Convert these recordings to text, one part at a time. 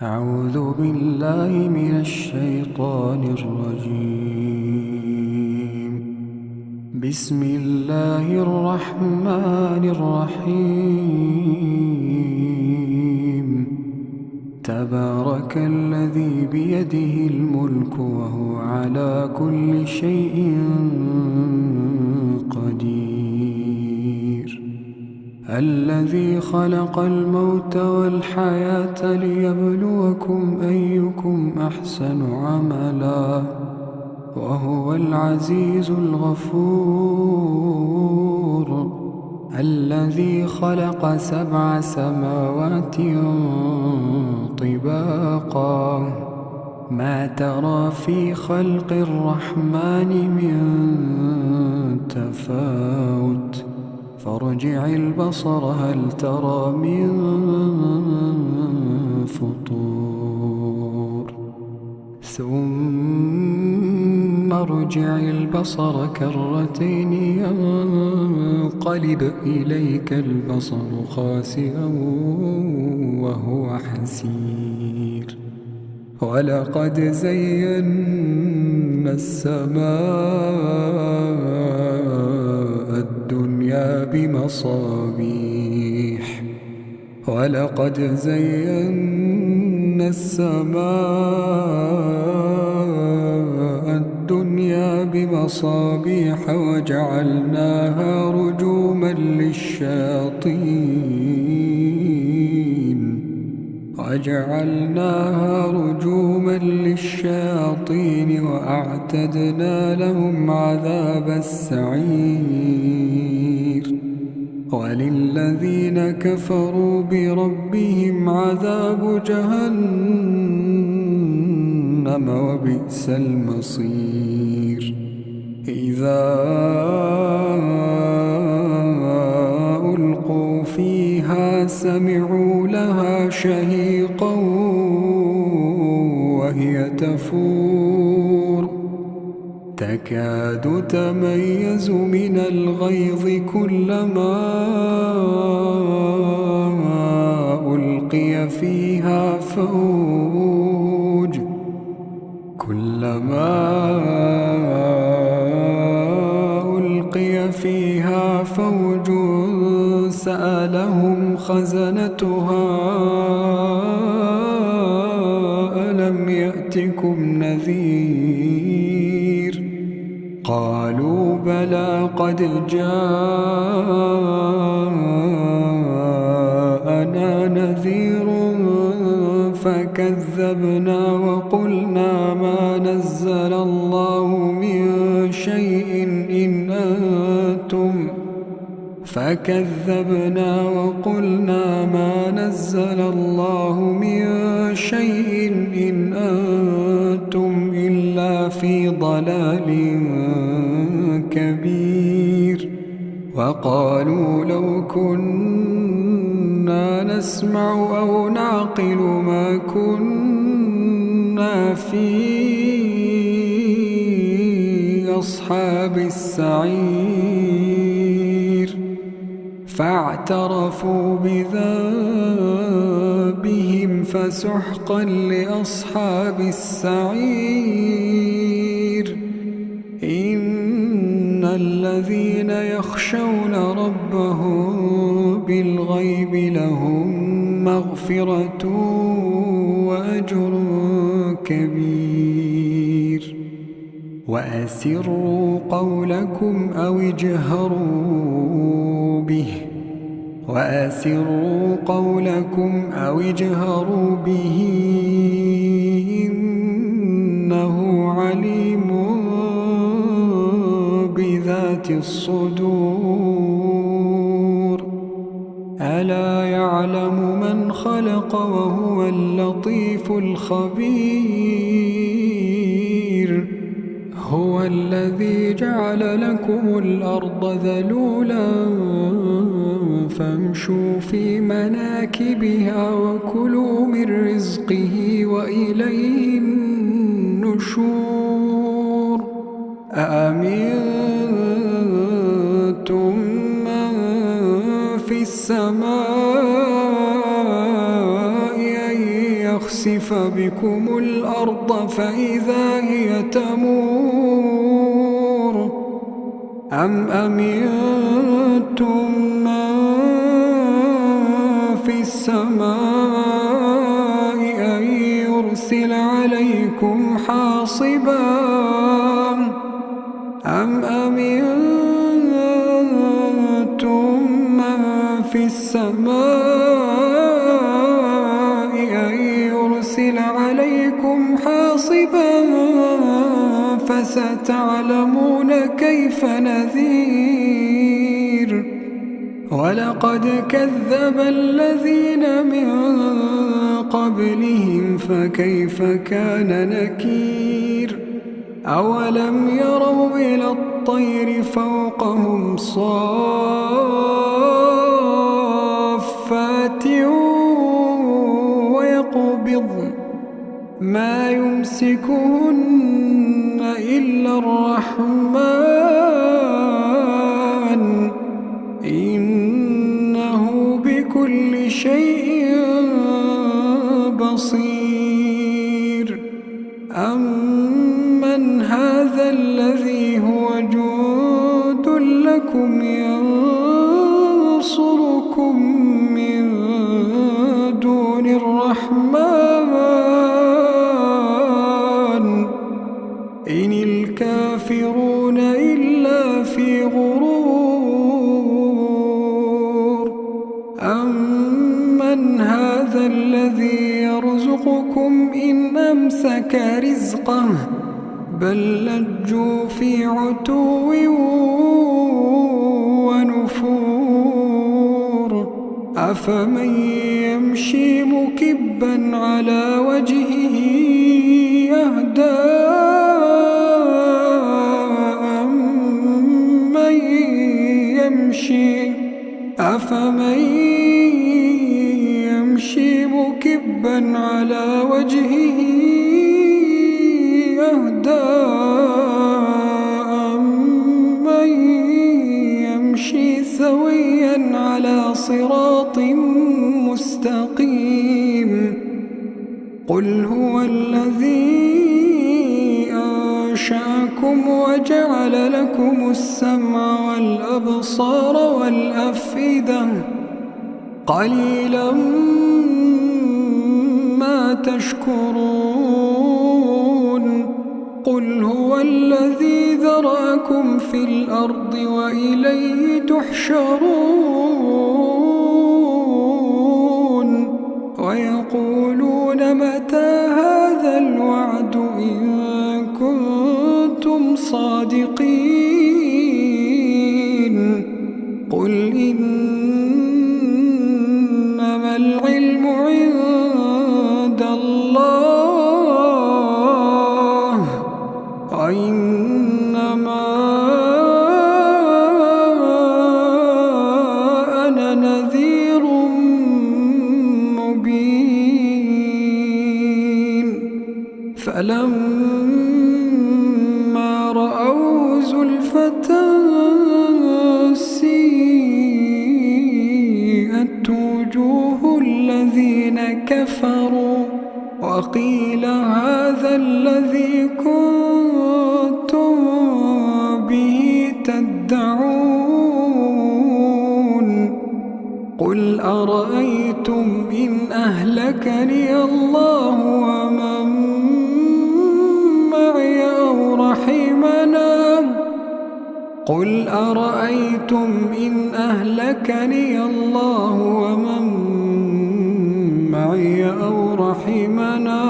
أعوذ بالله من الشيطان الرجيم. بسم الله الرحمن الرحيم. تبارك الذي بيده الملك وهو على كل شيء قدير. الذي خلق الموت والحياة ليبلوكم أيكم أحسن عملا وهو العزيز الغفور. الذي خلق 7 سماوات طباقا ما ترى في خلق الرحمن من تفاوت فارجع البصر هل ترى من فطور ثم ارجع البصر كرتين ينقلب إليك البصر خاسئا وهو حسير. ولقد زينا السماء الدنيا بمصابيح ولقد زينا السماء الدنيا بمصابيح وجعلناها رجوما للشياطين وأعتدنا لهم عذاب السعير. وللذين كفروا بربهم عذاب جهنم وبئس المصير. إذا ألقوا فيها سمعوا لها شهيقا وهي تفور تكاد تميز من الغيظ كلما ألقي فيها فوج سألهم خزنتها ألم يأتكم نذير قالوا بلى قد جاءنا نذير فكذبنا وقلنا ما نزل الله من شيء إن أنتم إلا في ضلال كبير. وقالوا لو كنا نسمع أو نعقل ما كنا في أصحاب السعير فاعترفوا بذنبهم فسحقا لأصحاب السعير. إن الذين يخشون ربهم بالغيب لهم مغفرة وأجر كبير. وأسروا قولكم أو اجهروا به إنه عليم بذات الصدور. ألا يعلم من خلق وهو اللطيف الخبير. هو الذي جعل لكم الأرض ذلولا فامشوا في مناكبها وكلوا من رزقه وإليه النشور. أأمنتم من في السماء أن يخسف بكم الأرض فإذا هي تمور أم أمنتم من في السماء أن يرسل عليكم حاصبا أم أمنتم من في السماء أن يرسل عليكم حاصبا فستعلمون كيف نذير ولقد كذب الذين من قبلهم فكيف كان نكير أولم يروا إلى الطير فوقهم صافات ويقبضن ما يمسكهن إلا الرحمن إنه بكل شيء بصير أمن هذا الذي هو جند لكم ينصركم من دون الرحمن إن الكافرون إلا في غرور أمن هذا الذي يرزقكم إن أمسك رزقه بل لجوا في عتو ونفور أفمن يمشي مكبا على وجهه أهدى أفمن يمشي مكبا على وجهه أهدى أمن يمشي سويا على صراط مستقيم قل هو الذي أنشأكم وجعل لكم السمع والأبصار والأفئدة قليلا ما تشكرون قل هو الذي ذرأكم في الأرض وإليه تحشرون ويقولون متى هذا الوعد إن كنتم صادقين قل إنما العلم عند الله وإنما أنا نذير مبين فلما رأوه زلفة سيئت وجوه الذين كفروا وقيل هذا الذي كنتم به تدعون قل أرأيتم إن أهلكني الله ومن معي أو رحمنا قل أرأيتم إن أهلكني الله ومن معي أو رحمنا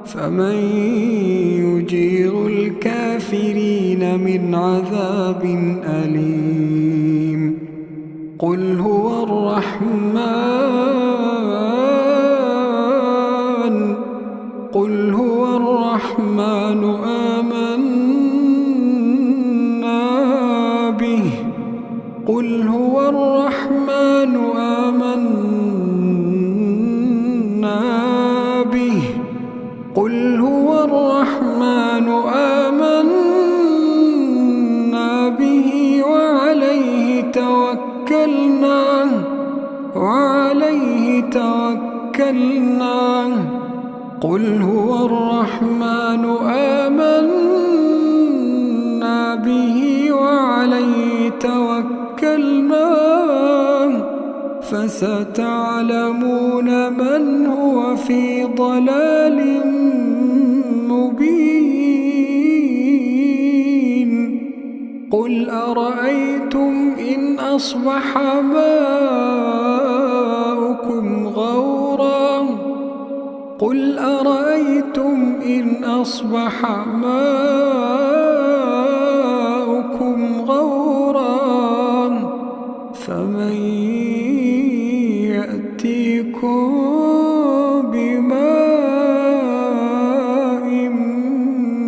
فمن يجير الكافرين من عذاب أليم قل هو الرحمن قل هو الرحمن آمنا به قل هو الرحمن آمنا به قل هو الرحمن آمنا به وعليه توكلنا قل هو الرحمن آمنا به وعليه توكلنا فستعلمون من هو في ضلال مبين قل أرأيتم إن أصبح ماؤكم غورا قل أرأيتم إن أصبح ماؤكم غورا فمن يأتيكم بماء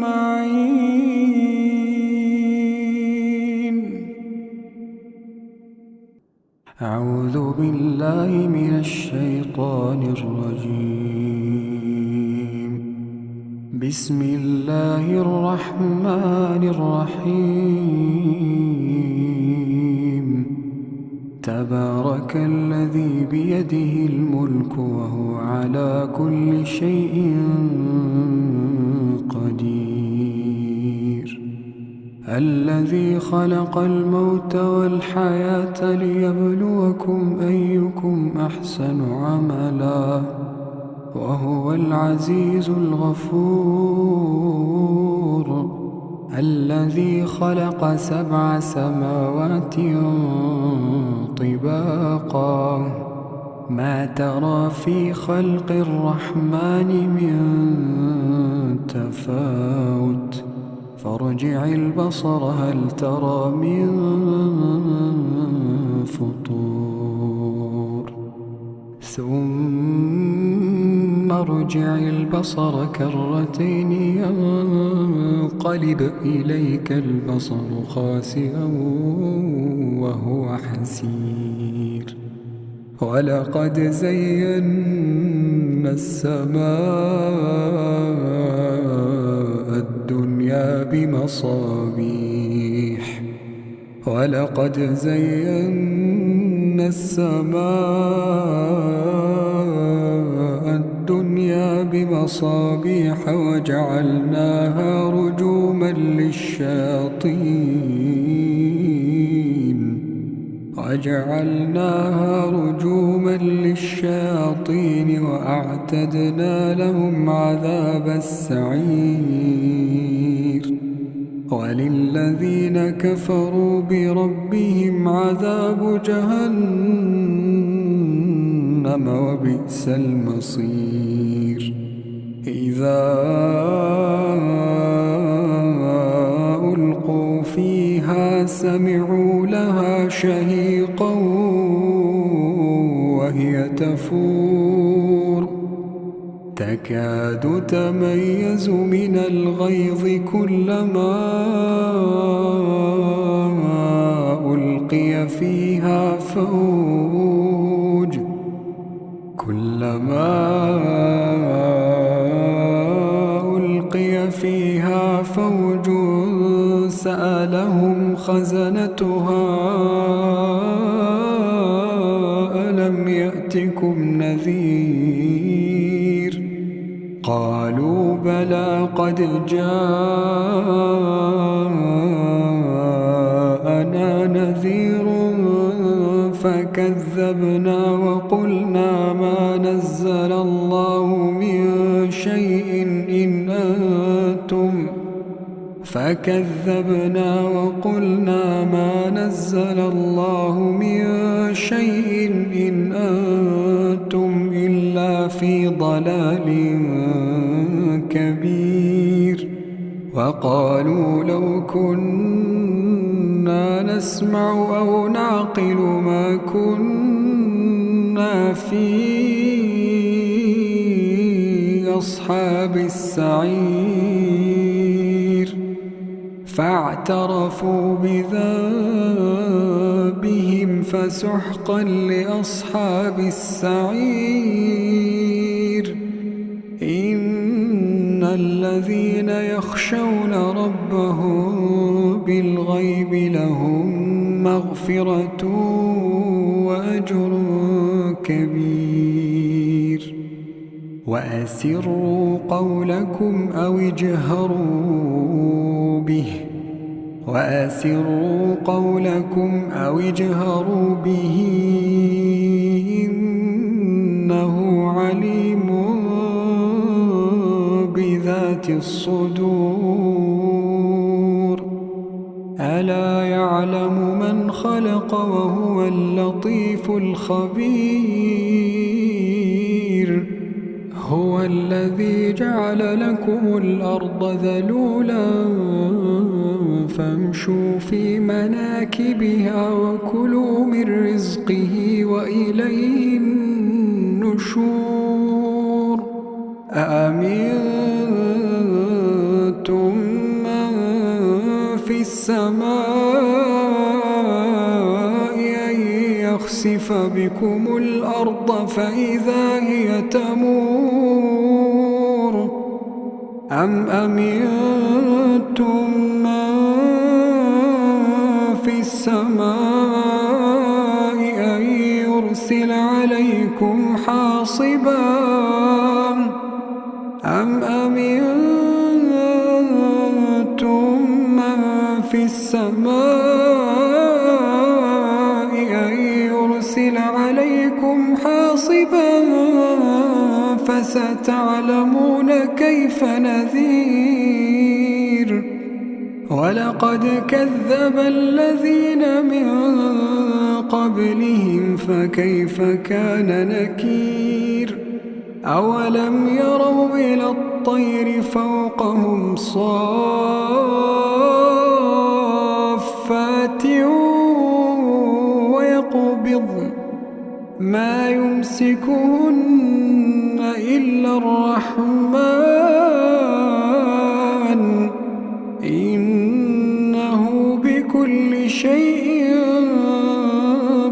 معين. أعوذ بالله من الشيطان الرجيم. بسم الله الرحمن الرحيم. تبارك الذي بيده الملك وهو على كل شيء قدير. الذي خلق الموت والحياة ليبلوكم أيكم أحسن عملا وهو العزيز الغفور. الذي خلق 7 سماوات طباقا ما ترى في خلق الرحمن من تفاوت فارجع البصر هل ترى من فطور ثم ارجع البصر كرتين ينقلب إليك البصر خاسئا وهو حسير. ولقد زينا السماء الدنيا بمصابيح ولقد زينا السماء الدنيا بمصابيح وجعلناها رجوما للشياطين وأعتدنا لهم عذاب السعير. وللذين كفروا بربهم عذاب جهنم وبئس المصير. إذا ألقوا فيها سمعوا لها شهيقا وهي تفور تكاد تميز من الغيظ كلما ألقي فيها فوج سألهم خزنتها ألم يأتكم نذير قالوا بلى قد جاءنا نذير فكذبنا وقلنا ما نزل الله من شيء إن أنتم إلا في ضلال كبير. وقالوا لو كنا نسمع أو نعقل ما كنا في أصحاب السعير فاعترفوا بذنبهم فسحقا لأصحاب السعير. إن الذين يخشون ربهم بالغيب لهم مغفرة وأجر كبير. وأسروا قولكم أو اجهروا به إنه عليم بذات الصدور. ألا يعلم من خلق وهو اللطيف الخبير. هو الذي جعل لكم الأرض ذلولا فامشوا في مناكبها وكلوا من رزقه وإليه النشور. أأمنتم من في السماء أن يخسف بكم الأرض فإذا هي تمور أم أمنتم من في السماء أن يرسل عليكم حاصبا أم أمنتم من في السماء أن يرسل عليكم حاصبا فستعلمون كيف نذير. ولقد كذب الذين من قبلهم فكيف كان نكير. أولم يروا إلى الطير فوقهم صافات ويقبضن ما يمسكهن إلا الرحمن إنه بكل شيء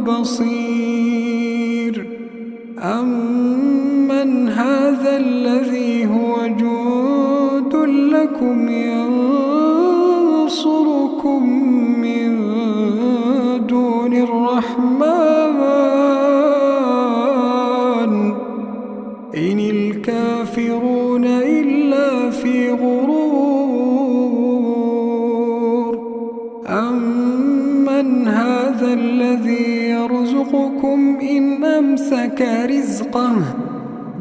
بصير. أمن هذا الذي هو جند لكم ينصركم من دون الرحمن إن الكافرون إلا في غرور. أمن هذا الذي يرزقكم إن أمسك رزقه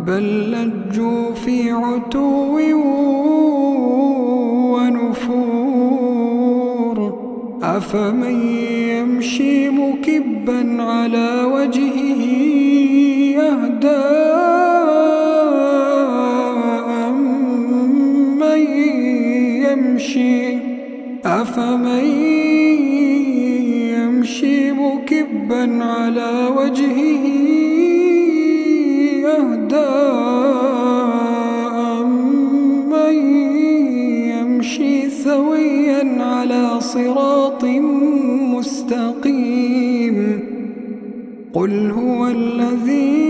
بل لجوا في عتو ونفور. أفمن يمشي مكبا على وجهه أهدى أفمن يمشي مكبا على وجهه أهدى أمن يمشي سويا على صراط مستقيم. قل هو الذي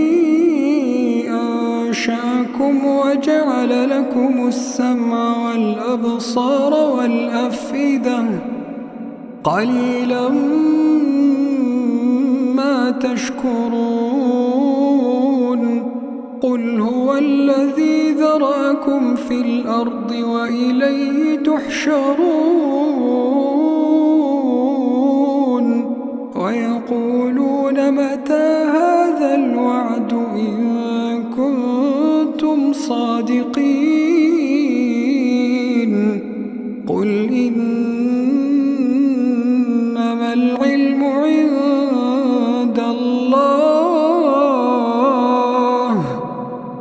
أنشأكم وجعل لكم السمع والأبصار والأفئدة قليلا ما تشكرون. قل هو الذي ذرأكم في الأرض وإليه تحشرون. ويقولون متى هذا الوعد إن كنتم صادقين. قل إنما العلم عند الله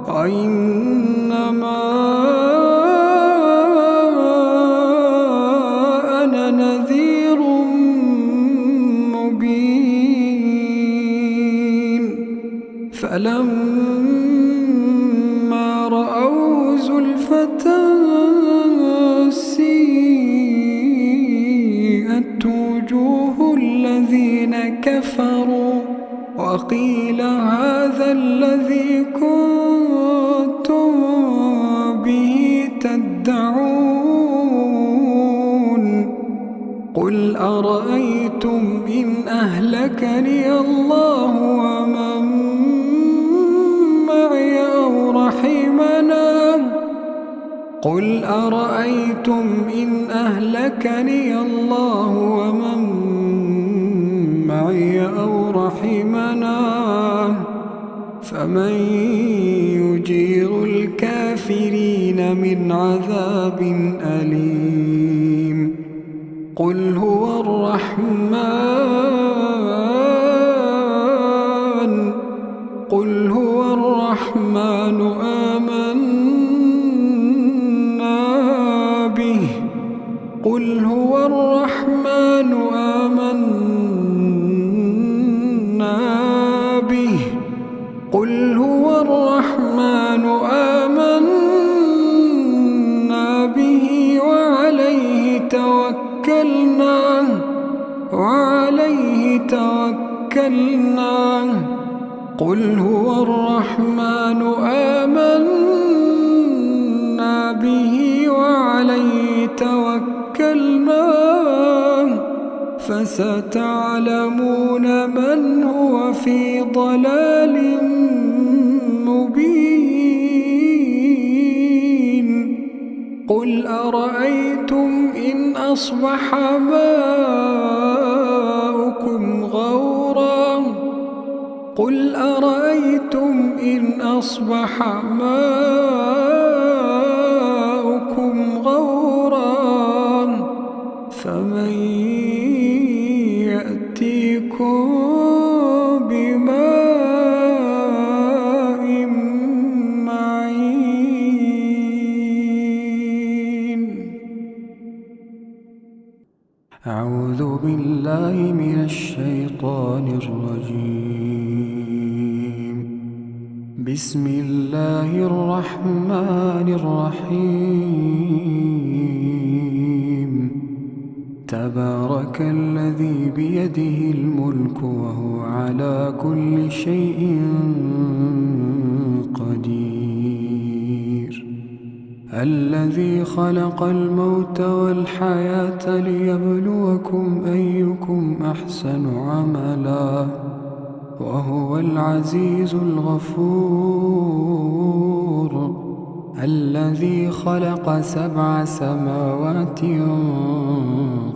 وإنما أنا نذير مبين. فلما رأوه زلفة سيئت وجوه الذين كفروا وقيل هذا الذي كنتم به تدعون. قل أرأيتم إن أهلكني الله ومن معي أو رحمنا قل أرأيتم إن أهلكني الله ومن معي أو رحمنا فمن يجير الكافرين من عذاب أليم قل هو الرحمن آمنا به وعليه توكلنا قل هو الرحمن آمنا به وعليه توكلنا فستعلمون من هو في ضلال مبين قل أرأيتم إن أصبح ماؤكم غورا فمن يأتيكم بماء معين أعوذ بالله من الشيطان الرجيم بسم الله الرحمن الرحيم تبارك الذي بيده الملك وهو على كل شيء قدير الذي خلق الموت والحياة ليبلوكم أيكم أحسن عملا وهو العزيز الغفور الذي خلق 7 سماوات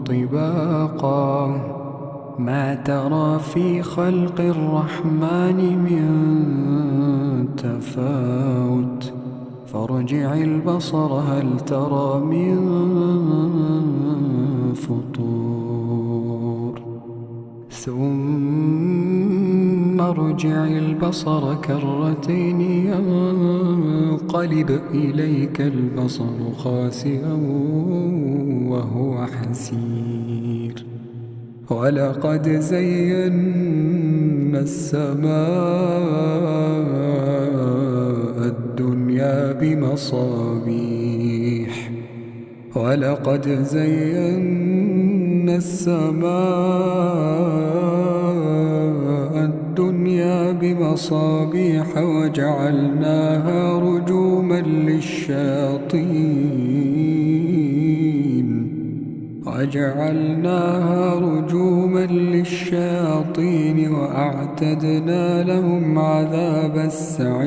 طباقا ما ترى في خلق الرحمن من تفاوت فارجع البصر هل ترى من فطور ثم ارجع البصر كرتين ينقلب إليك البصر خاسئا وهو حسير ولقد زينا السماء الدنيا بمصابيح وجعلناها رجوما للشياطين وأعتدنا لهم عذاب السعير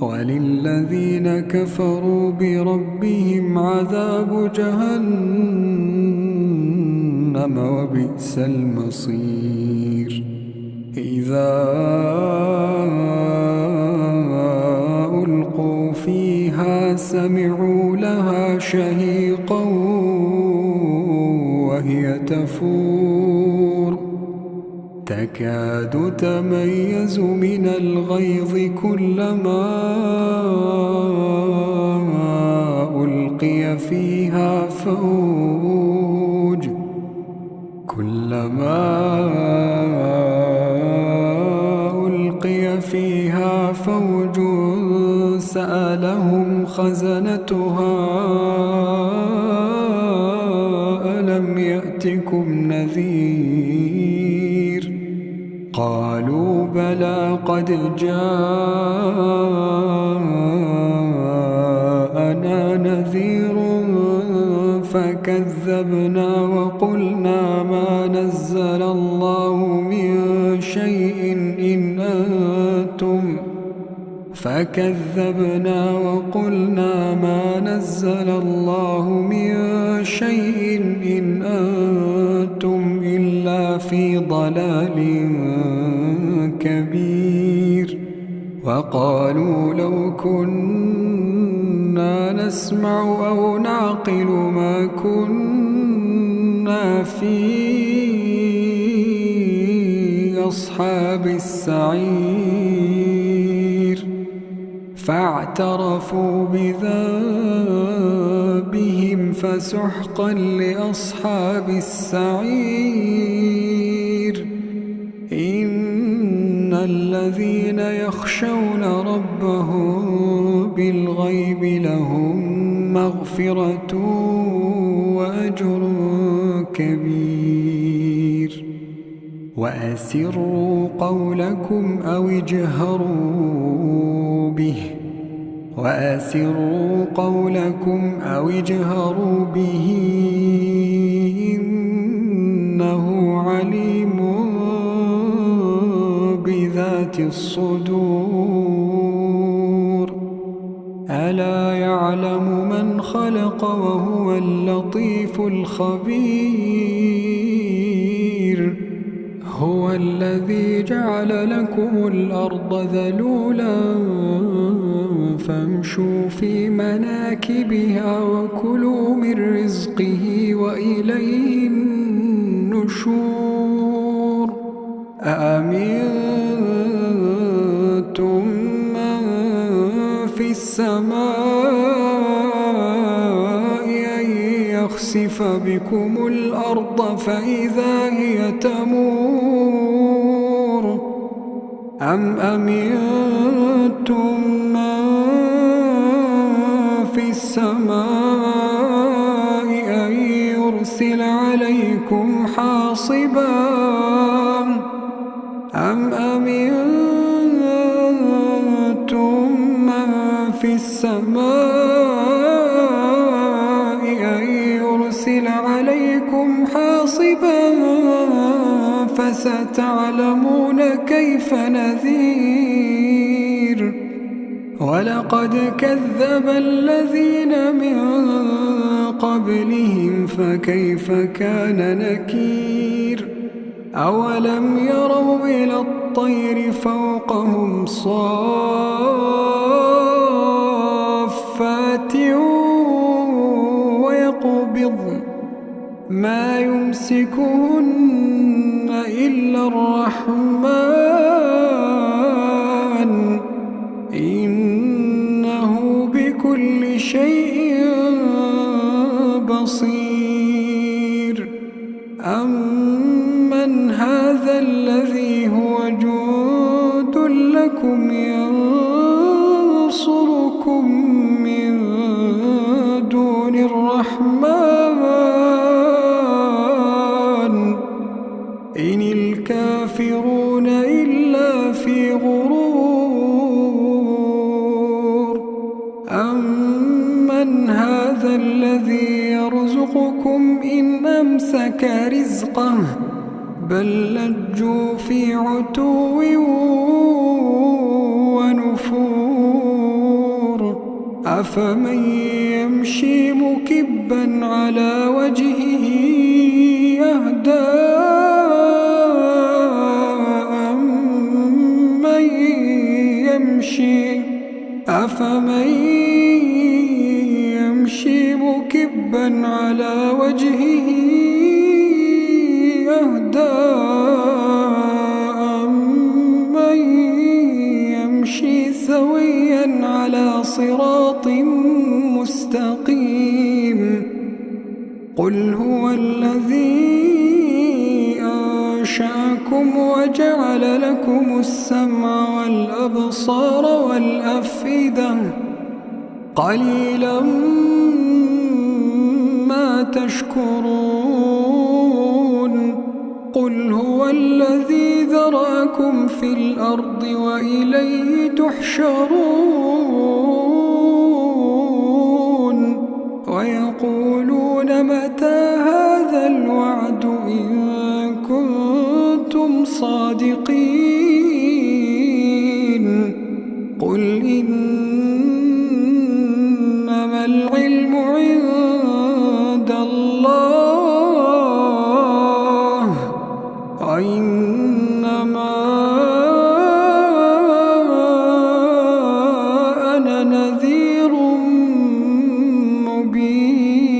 وللذين كفروا بربهم عذاب جهنم وبئس المصير إذا ألقوا فيها سمعوا لها شهيقا وهي تفور تكاد تميز من الغيظ كلما ألقي فيها فوج سألهم خزنتها ألم يأتكم نذير قالوا بلى قد جاءنا نذير فكذبنا وقلنا ما نزل الله من شيء فكذبنا وقلنا ما نزل الله من شيء إن أنتم إلا في ضلال كبير. وقالوا لو كنا نسمع أو نعقل ما كنا في أصحاب السعير. فاعترفوا بذنبهم فسحقا لأصحاب السعير. إن الذين يخشون ربهم بالغيب لهم مغفرة وأجر كبير. وأسروا قولكم أو اجهروا به إنه عليم بذات الصدور. ألا يعلم من خلق وهو اللطيف الخبير. هو الذي جعل لكم الأرض ذلولا فامشوا في مناكبها وكلوا من رزقه وإليه النشور. أأمنتم من في السماء أن يخسف بكم الأرض فإذا هي تمور أم أمنتم من في السماء أن يرسل عليكم حاصبا أم أمنتم من في السماء أن يرسل عليكم حاصبا فستعلمون كيف نذير. ولقد كذب الذين من قبلهم فكيف كان نكير. أولم يروا إلى الطير فوقهم صافات ويقبضن ما يمسكهن إلا الرحمن إنه بكل شيء بصير. أمن هذا الذي هو جند لكم ينصركم من دون الرحمن إن الكافرون إلا في غرور. أمن هذا الذي يرزقكم إن أمسك رزقه بل لجوا في عتو ونفور. أفمن يمشي مكبا على وجهه أهدى أفمن يمشي مكبا على وجهه أهدى أمن يمشي سويا على صراط مستقيم. قل هو الذي أنشأكم وجعل لكم السمع والأبصار والأفئدة قليلا ما تشكرون. قل هو الذي ذرأكم في الأرض وإليه تحشرون. ويقولون متى هذا الوعد إن كنتم صادقين. قل إنما العلم عند الله وإنما أنا نذير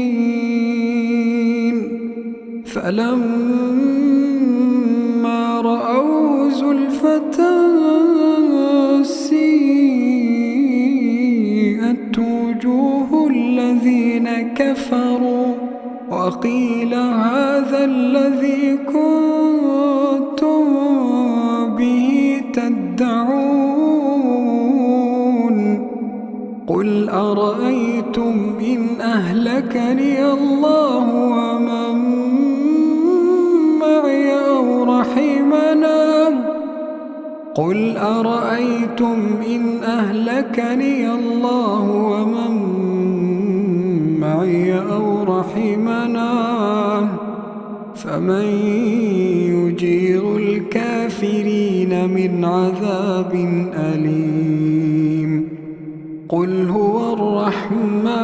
مبين فلما رأوه زلفة سيئت وجوه الذين كفروا وقيل هذا الذي كنتم به تدعون قل أرأيتم إن أهلكني الله ومن معي أو رحمنا قل أرأيتم إن أهلكني الله ومن معي أو رحمنا فمن يجير الكافرين من عذاب أليم قل هو الرحمن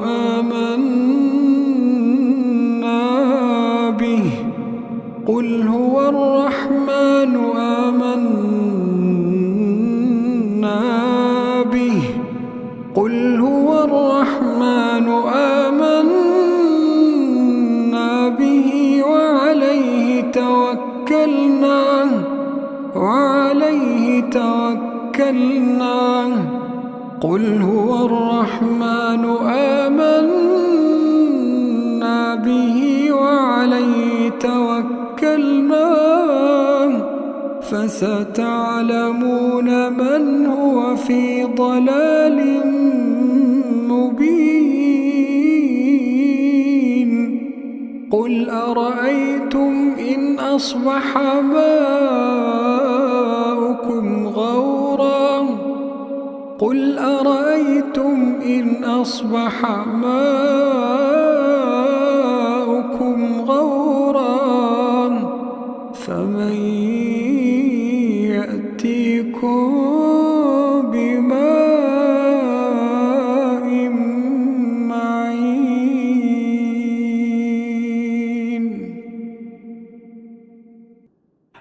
آمنا به قل هو الرحمن آمنا به قل هو الرحمن آمنا به وعليه توكلنا قل هو الرحمن آمنا به وعليه توكلنا فستعلمون من هو في ضلال مبين قل أرأيتم إن أصبح ماؤكم غورا قل أرأيتم إن أصبح ماؤكم غورا فمن يأتيكم بماء معين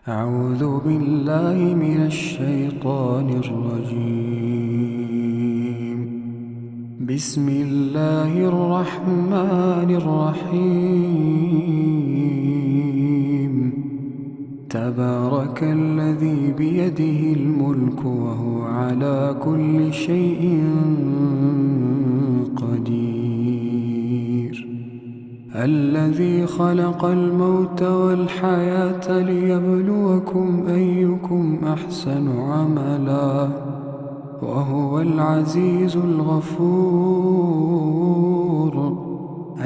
أعوذ بالله من الشيطان الرجيم بسم الله الرحمن الرحيم تبارك الذي بيده الملك وهو على كل شيء قدير الذي خلق الموت والحياة ليبلوكم أيكم أحسن عملا وهو العزيز الغفور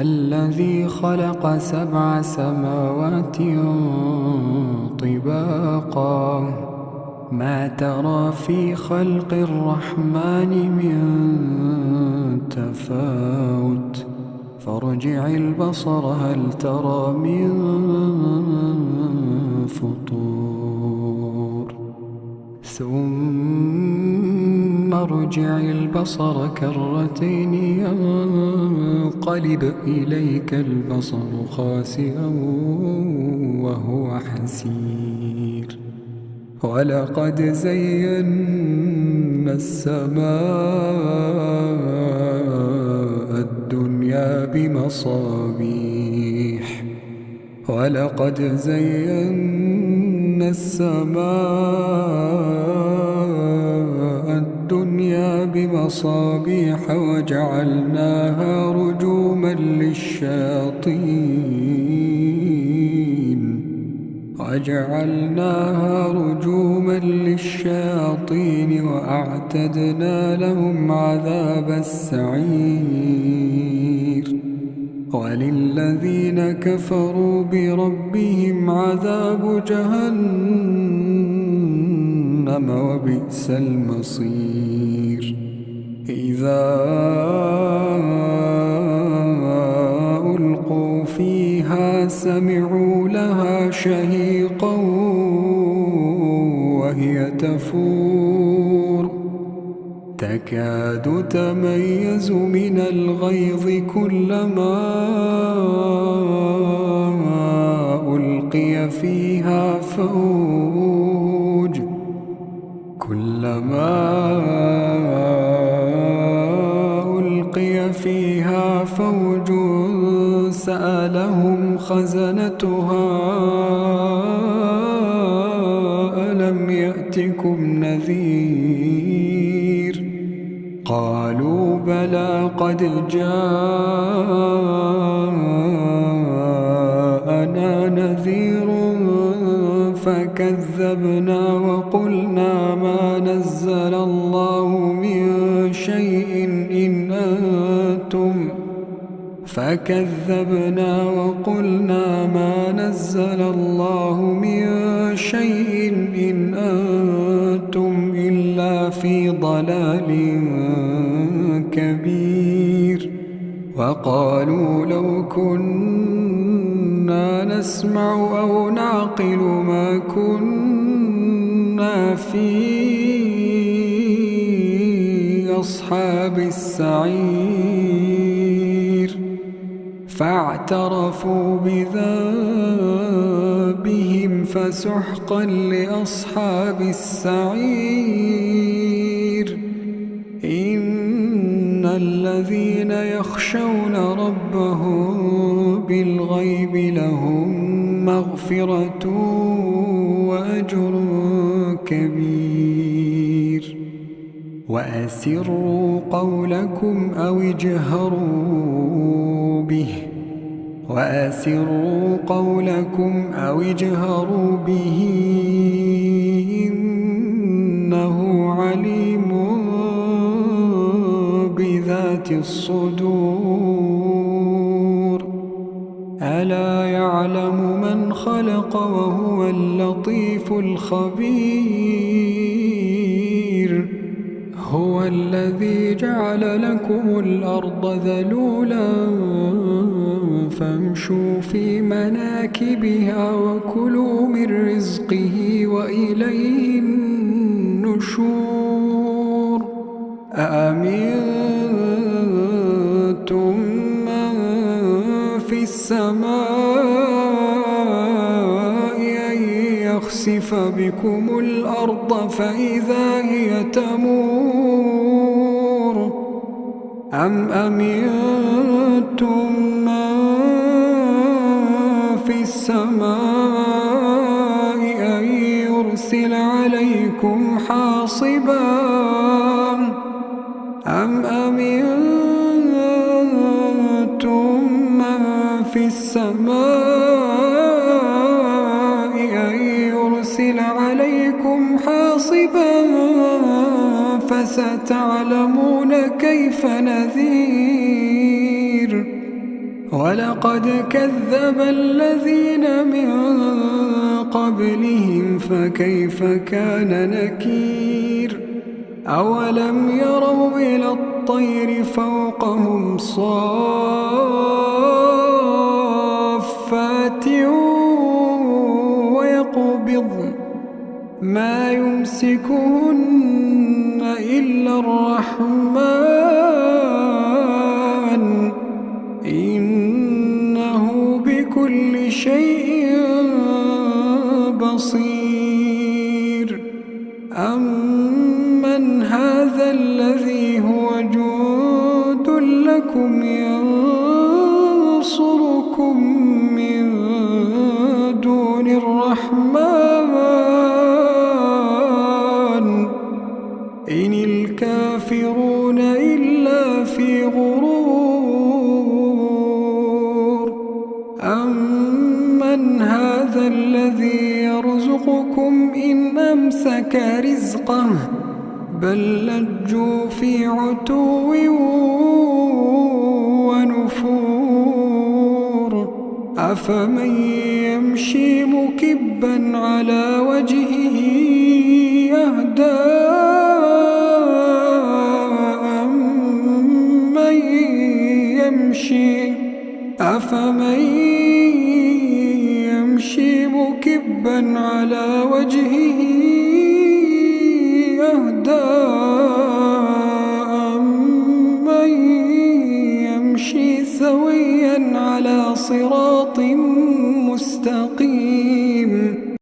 الذي خلق 7 سماوات طباقا ما ترى في خلق الرحمن من تفاوت فارجع البصر هل ترى من فطور ثم ارجع البصر كرتين ينقلب إليك البصر خاسئا وهو حسير ولقد زينا السماء الدنيا بمصابيح ولقد زينا السماء الدنيا بمصابيح وجعلناها رجوما للشياطين وأعتدنا لهم عذاب السعير وللذين كفروا بربهم عذاب جهنم وبئس المصير إذا ألقوا فيها فلما سمعوا لها شهيقا وهي تفور تكاد تميز من الغيظ كلما ألقي فيها فوج سألهم خزنتها ألم يأتكم نذير قالوا بلى قد جاءنا نذير فكذبنا وقلنا ما نزل الله من شيء إن أنتم إلا في ضلال كبير وقالوا لو كنا نسمع أو نعقل ما كنا في أصحاب السعير فاعترفوا بذنبهم فسحقا لأصحاب السعير إن الذين يخشون ربهم بالغيب لهم مغفرة وأجر كبير وأسروا قولكم أو اجهروا به إنه عليم بذات الصدور ألا يعلم من خلق وهو اللطيف الخبير هو الذي جعل لكم الأرض ذلولا فامشوا في مناكبها وكلوا من رزقه وإليه النشور أأمنتم من في السماء أن يخسف بكم الأرض فإذا هي تمور أم أمنتم من في السماء أن يرسل عليكم حاصبا أم أمنتم من في السماء أن يرسل عليكم حاصبا فستعلمون كيف نذير ولقد كذب الذين من قبلهم فكيف كان نكير أولم يروا إلى الطير فوقهم صافات ويقبضن ما يمسكهن إلا الرحمن إنه بكل شيء بصير أمن هذا الذي هو جند لكم ينصركم من دون الرحمن إن الكافرون إلا في غرور أمن هذا الذي يرزقكم إن أمسك رزقه بل لجوا في عتو ونفور أفمن يمشي مكبا على وجهه يهدى أفمن مكبا على وجهه أهدى أمن يمشي سويا على صراط مستقيم.